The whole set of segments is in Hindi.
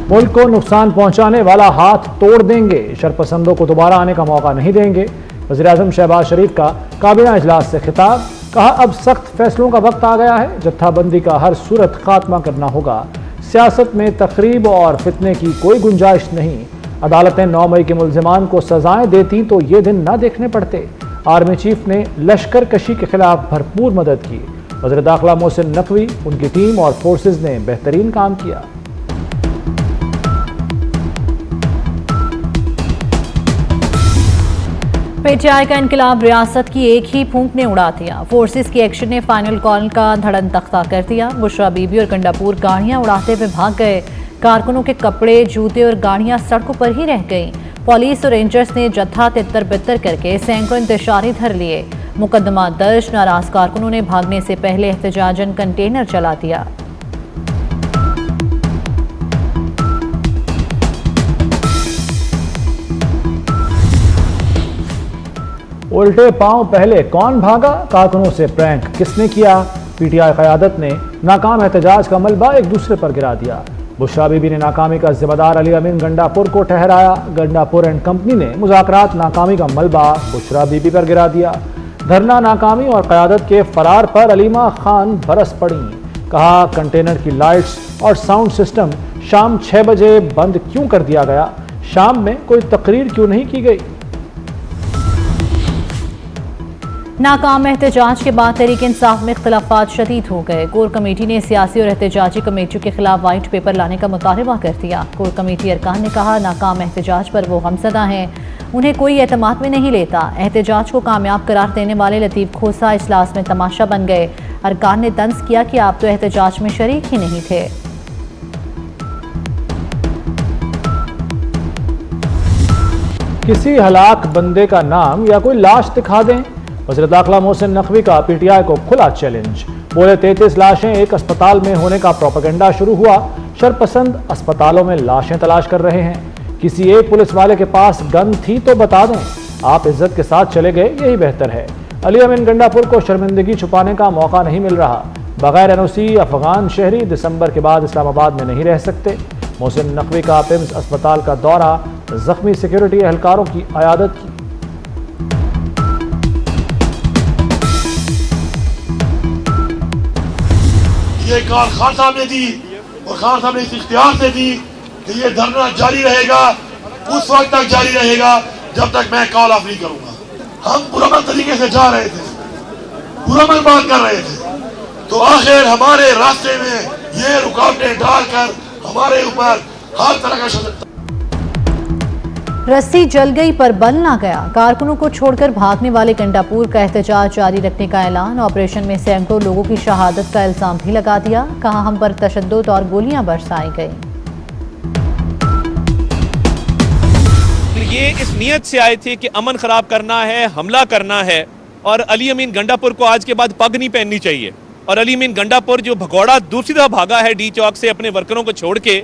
मुल्क को नुकसान पहुंचाने वाला हाथ तोड़ देंगे, शरपसंदों को दोबारा आने का मौका नहीं देंगे। वज़ीर-ए-आज़म शहबाज शरीफ का काबीना इजलास से खिताब, कहा अब सख्त फैसलों का वक्त आ गया है, जत्थाबंदी का हर सूरत खात्मा करना होगा। सियासत में तकरीब और फितने की कोई गुंजाइश नहीं। अदालतें 9 मई के मुल्जिमान को सजाएं देती तो ये दिन न देखने पड़ते। आर्मी चीफ ने लश्कर कशी के खिलाफ भरपूर मदद की। वज़ीर दाखिला मोहसिन नकवी, उनकी टीम और फोर्सेज ने बेहतरीन काम किया। पीटीआई का इनकलाब रियासत की एक ही फूंक ने उड़ा दिया। फोर्सेस की एक्शन ने फाइनल कॉल का धड़न तख्ता कर दिया। बुशरा बीबी और गंडापुर गाड़ियां उड़ाते हुए भाग गए। कारकुनों के कपड़े, जूते और गाड़ियां सड़कों पर ही रह गईं। पुलिस और रेंजर्स ने जत्था तितर बितर करके सैकड़ों इंतशारी धर लिए। मुकदमा दर्ज, नाराज कारकुनों ने भागने से पहले एहतजाजन कंटेनर चला दिया। उल्टे पांव पहले कौन भागा, कारकुनों से प्रैंक किसने किया। पीटीआई क़यादत ने नाकाम एहतजाज का मलबा एक दूसरे पर गिरा दिया। बुशरा बीबी ने नाकामी का जिम्मेदार अली अमीन गंडापुर को ठहराया। गंडापुर एंड कंपनी ने मुज़ाकरात नाकामी का मलबा बुशरा बीबी पर गिरा दिया। धरना नाकामी और क़यादत के फरार पर अलीमा खान बरस पड़ी। कहा कंटेनर की लाइट्स और साउंड सिस्टम शाम 6 बजे बंद क्यों कर दिया गया, शाम में कोई तकरीर क्यों नहीं की गई। नाकाम एहतजाज के बाद तहरीक इंसाफ में इख्तिलाफात शदीद हो गए। कोर कमेटी ने सियासी और एहतजाजी कमेटियों के खिलाफ वाइट पेपर लाने का मुतालबा कर दिया। कोर कमेटी अरकान ने कहा नाकाम एहतजाज पर वो गमज़दा हैं, उन्हें कोई एतमाद में नहीं लेता। एहतजाज को कामयाब करार देने वाले लतीफ़ खोसा इजलास में तमाशा बन गए। अरकान ने तंज किया कि आप तो एहतजाज में शरीक ही नहीं थे। किसी हलाक बंदे का नाम या कोई लाश दिखा दें। वज़ीर दाखिला मोहसिन नकवी का पीटीआई को खुला चैलेंज। बोले 33 लाशें एक अस्पताल में होने का प्रोपेगेंडा शुरू हुआ। शरपसंद अस्पतालों में लाशें तलाश कर रहे हैं। किसी एक पुलिस वाले के पास गन थी तो बता दें, आप इज्जत के साथ चले गए, यही बेहतर है। अली अमीन गंडापुर को शर्मिंदगी छुपाने का मौका नहीं मिल रहा। बगैर एनओसी अफगान शहरी दिसंबर के बाद इस्लामाबाद में नहीं रह सकते। मोहसिन नकवी का पिम्स अस्पताल का दौरा, जख्मी सिक्योरिटी एहलकारों की अयादत की। ये कॉल खान साहब ने दी और खान साहब ने इस इख्तियार से दी कि ये धरना जारी रहेगा, उस वक्त तक जारी रहेगा जब तक मैं कॉल ऑफ नहीं करूंगा। हम पुरअमन तरीके से जा रहे थे, पुरअमन बात कर रहे थे, तो आखिर हमारे रास्ते में ये रुकावटें डालकर हमारे ऊपर हर तरह का रस्सी जल गई पर बल ना गया। कारकुनों को छोड़कर भागने वाले गंडापुर का एहतजाज जारी रखने का ऐलान। ऑपरेशन में सैकड़ों लोगों की शहादत का इल्जाम भी लगा दिया। कहा हम पर तशद्दुद और गोलियां बरसाई गई। ये इस नीयत से आए थे कि अमन खराब करना है, हमला करना है, और अली अमीन गंडापुर को आज के बाद पग नहीं पहननी चाहिए। और अली अमीन गंडापुर जो भगौड़ा दूसरी तरफ भागा है डी चौक से अपने वर्करों को छोड़ के,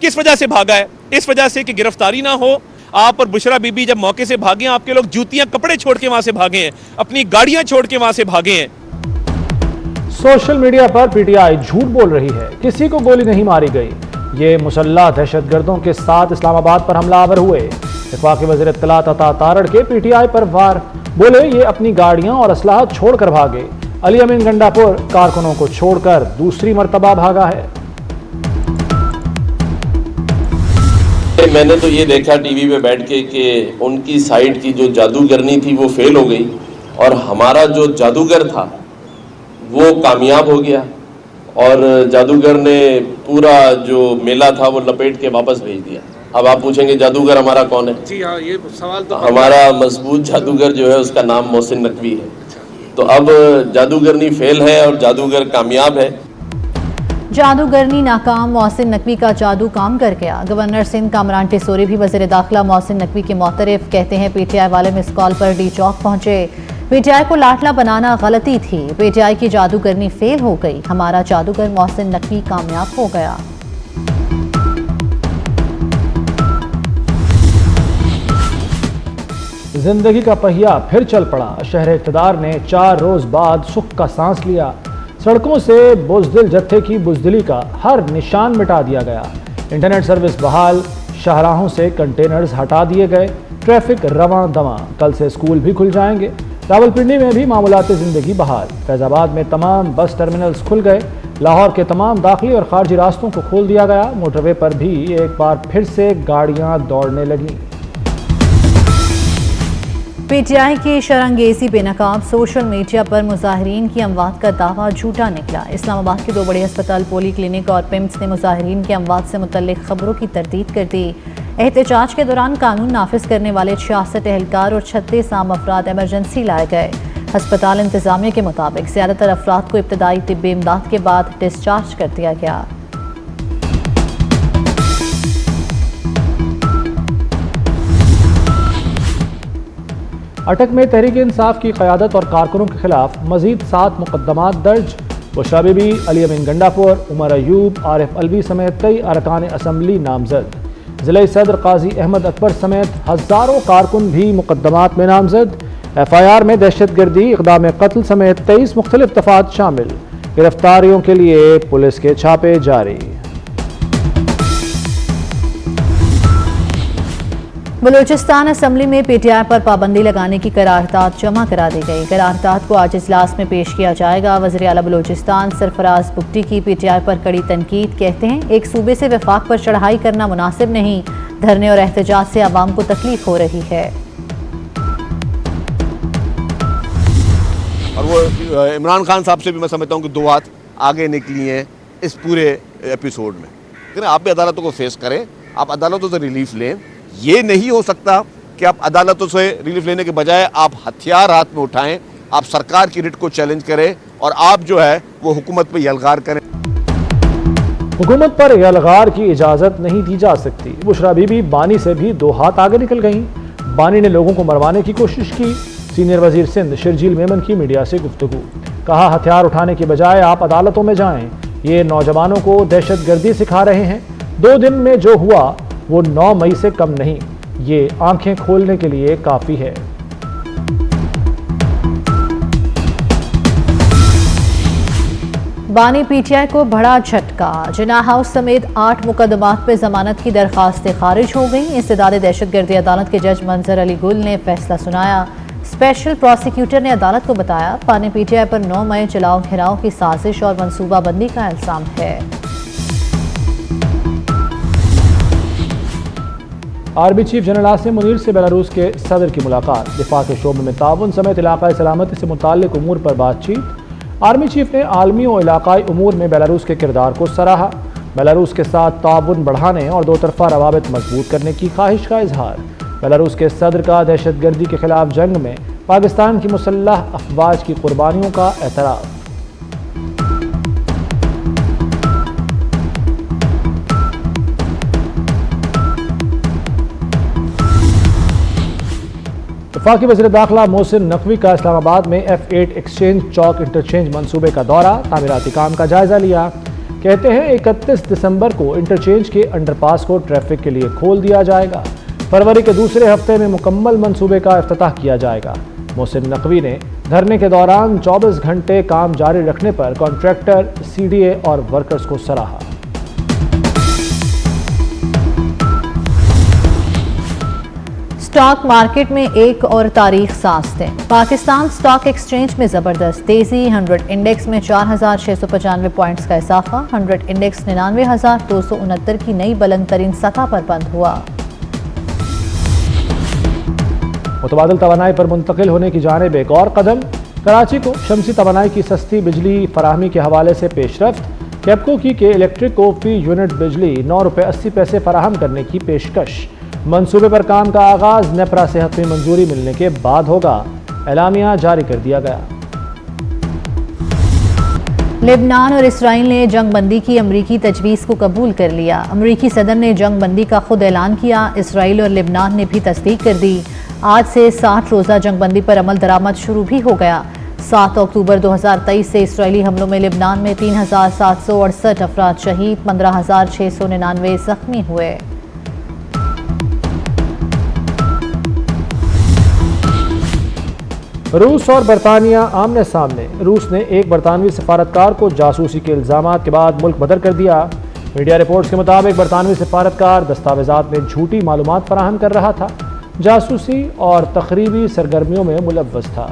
किस वजह से भागा है? इस वजह से कि गिरफ्तारी ना हो। आप और बुशरा बीबी जब मौके से भागे, आपके लोग जूतियां कपड़े छोड़ के वहां से भागे हैं, अपनी गाड़ियां छोड़ के वहां से भागे हैं। सोशल मीडिया पर पीटीआई झूठ बोल रही है, किसी को गोली नहीं मारी गई। ये मुसल्लह दहशतगर्दों के साथ इस्लामाबाद पर हमलावर हुए। वफाकी वज़ीर इत्तलात अता तारड़ के पीटीआई पर वार। बोले ये अपनी गाड़ियां और असलाह छोड़कर भागे। अली अमीन गंडापुर कारकुनों को छोड़कर दूसरी मर्तबा भागा है। मैंने तो ये देखा टीवी पे बैठ के कि उनकी साइड की जो जादूगरनी थी वो फेल हो गई और हमारा जो जादूगर था वो कामयाब हो गया और जादूगर ने पूरा जो मेला था वो लपेट के वापस भेज दिया। अब आप पूछेंगे जादूगर हमारा कौन है? जी हाँ, ये सवाल तो हमारा मजबूत जादूगर जो है उसका नाम मोहसिन नकवी है। तो अब जादूगरनी फेल है और जादूगर कामयाब है। जादूगरनी नाकाम, मोहसिन नकवी का जादू काम कर गया। गवर्नर सिंध कामरान टिसोरी भी वज़ीर दाखिला मोहसिन नकवी के मोतरफ। कहते हैं पीटीआई वाले मिस कॉल पर डी चौक पहुंचे। पीटीआई को लाटला बनाना गलती थी, पीटीआई की जादूगरनी फेल हो गई, हमारा जादूगर मोहसिन नकवी कामयाब हो गया। जिंदगी का पहिया फिर चल पड़ा। शहर इक़्तिदार ने 4 रोज बाद सुख का सांस लिया। सड़कों से बुज़दिल जत्थे की बुज़दिली का हर निशान मिटा दिया गया। इंटरनेट सर्विस बहाल, शाहराहों से कंटेनर्स हटा दिए गए, ट्रैफिक रवां दवां। कल से स्कूल भी खुल जाएंगे। रावलपिंडी में भी मामूलाती ज़िंदगी बहाल। फैज़ाबाद में तमाम बस टर्मिनल्स खुल गए। लाहौर के तमाम दाखिली और खारजी रास्तों को खोल दिया गया। मोटरवे पर भी एक बार फिर से गाड़ियां दौड़ने लगीं। पीटीआई की शरंगेज़ी बेनकाब सोशल मीडिया पर मुजाहिरीन की अमवात का दावा झूठा निकला। इस्लामाबाद के 2 बड़े अस्पताल पोली क्लिनिक और पिम्स ने मुजाहिरीन की अमवात से मुतल्लिक खबरों की तरदीद कर दी। एहतजाज के दौरान कानून नाफिज करने वाले 66 एहलकार और 36 आम अफराद एमरजेंसी लाए गए। अस्पताल इंतजामिया के मुताबिक ज़्यादातर अफराद को इब्तदाई तिब्बी इमदाद के बाद डिस्चार्ज कर दिया गया। अटक में तहरीक इंसाफ की क़यादत और कारकुनों के खिलाफ मजीद 7 मुकदमात दर्ज। बुशरा बीबी, अली अमीन गंडापुर, उमर अयूब, आरिफ अलवी समेत कई अरकान असम्बली नामजद। ज़िले सदर काजी अहमद अकबर समेत हज़ारों कारकुन भी मुकदमात में नामजद। FIR में दहशतगर्दी, इक़दाम कत्ल समेत 23 मुख्तलिफ दफ़ात शामिल। गिरफ्तारियों के लिए पुलिस के छापे जारी। बलूचिस्तान असम्बली में पीटीआई पर पाबंदी लगाने की करारदाद जमा करा दी गई। करारदाद को आज इजलास में पेश किया जाएगा। वज़ीर आला बलूचिस्तान सरफराज बुगटी की पीटीआई पर कड़ी तनकीद। कहते हैं एक सूबे से वफाक पर चढ़ाई करना मुनासिब नहीं। धरने और एहतजाज से आवाम को तकलीफ हो रही है। और वो इमरान खान साहब से भी मैं समझता हूँ कि 2 हाथ आगे निकली हैं इस पूरे एपिसोड में। लेकिन आप भी अदालतों को फेस करें, आप अदालतों से रिलीफ लें। ये नहीं हो सकता कि आप अदालतों से रिलीफ लेने के बजाय आप हथियार हाथ में उठाएं, आप सरकार की रिट को चैलेंज करें और आप जो है वो हुकूमत पे यलगार करें। हुकूमत पर यलगार की इजाज़त नहीं दी जा सकती। बुशरा बीबी बानी से भी 2 हाथ आगे निकल गईं। बानी ने लोगों को मरवाने की कोशिश की। सीनियर वजीर सिंध शर्जील मेमन की मीडिया से गुफ्तगू। कहा हथियार उठाने की बजाय आप अदालतों में जाएं। ये नौजवानों को दहशतगर्दी सिखा रहे हैं। 2 दिन में जो हुआ वो 9 मई से कम नहीं। ये आंखें खोलने के लिए काफ़ी है। बानी पीटीआई को बड़ा झटका। जिन्ना हाउस समेत 8 मुकदमात पे जमानत की दरखास्तें खारिज हो गईं। इस्तेदाद दहशतगर्दी अदालत के जज मंजर अली गुल ने फैसला सुनाया। स्पेशल प्रोसिक्यूटर ने अदालत को बताया बानी पीटीआई पर 9 मई जलाओ घेराव की साजिश और मनसूबाबंदी का इल्जाम है। Army chief general Asim Munir से बेलारूस के सदर की मुलाकात। दिफा के शोबे में ताउन समेत इलाकाई सलामती से मुताल्लिक उमूर पर बातचीत। आर्मी चीफ ने आलमी और इलाकाई उमूर में बेलारूस के किरदार को सराहा। बेलारूस के साथ ताउन बढ़ाने और 2 तरफा रवाबित मजबूत करने की ख्वाहिश का इजहार। बेलारूस के सदर का दहशतगर्दी के खिलाफ जंग में पाकिस्तान की मुसल्लह अफवाज की कुर्बानियों का एतराफ़। वफाकी वज़ीर दाखिला मोहसिन नकवी का इस्लामाबाद में F8 एक्सचेंज चौक इंटरचेंज मंसूबे का दौरा, तामीराती काम का जायजा लिया। कहते हैं 31 दिसंबर को इंटरचेंज के अंडरपास को ट्रैफिक के लिए खोल दिया जाएगा। फरवरी के दूसरे हफ्ते में मुकम्मल मंसूबे का इफ्तिताह किया जाएगा। मोहसिन नकवी ने धरने के दौरान 24 घंटे काम जारी रखने पर कॉन्ट्रैक्टर, CDA और वर्कर्स को सराहा। स्टॉक मार्केट में एक और तारीख सांस दें। पाकिस्तान स्टॉक एक्सचेंज में जबरदस्त तेजी। 100 इंडेक्स में 4695 पॉइंट्स का इजाफा। 100 इंडेक्स 99,269 की नई बुलंद तरीन सतह पर बंद हुआ। मुतबादिल तवानाई पर मुंतकिल होने की जानिब एक और कदम। कराची को शमसी तवानाई की सस्ती बिजली फराहमी के हवाले से पेशरफ्त। कैपको की के इलेक्ट्रिक को फी यूनिट बिजली 9 रुपये 80 पैसे फराहम करने की पेशकश। मंसूबे पर काम का आगाज नेपरा से हतमी मंजूरी मिलने के बाद होगा। एलामिया जारी कर दिया गया। लेबनान और इसराइल ने जंग बंदी की अमरीकी तजवीज़ को कबूल कर लिया। अमरीकी सदर ने जंग बंदी का खुद ऐलान किया। इसराइल और लेबनान ने भी तस्दीक कर दी। आज से 60 रोज़ा जंग बंदी पर अमल दरामद शुरू भी हो गया। 7 अक्टूबर 2023 से इसराइली हमलों में लेबनान में 3768 अफराद शहीद, 15,699 जख्मी हुए। रूस और बरतानिया आमने सामने। रूस ने एक बरतानवी सफारतकार को जासूसी के इल्जामात के बाद मुल्क बदर कर दिया। मीडिया रिपोर्ट्स के मुताबिक बरतानवी सिफारतकार दस्तावेजात में झूठी मालूमात फराहम कर रहा था, जासूसी और तखरीबी सरगर्मियों में मुलव्वस था।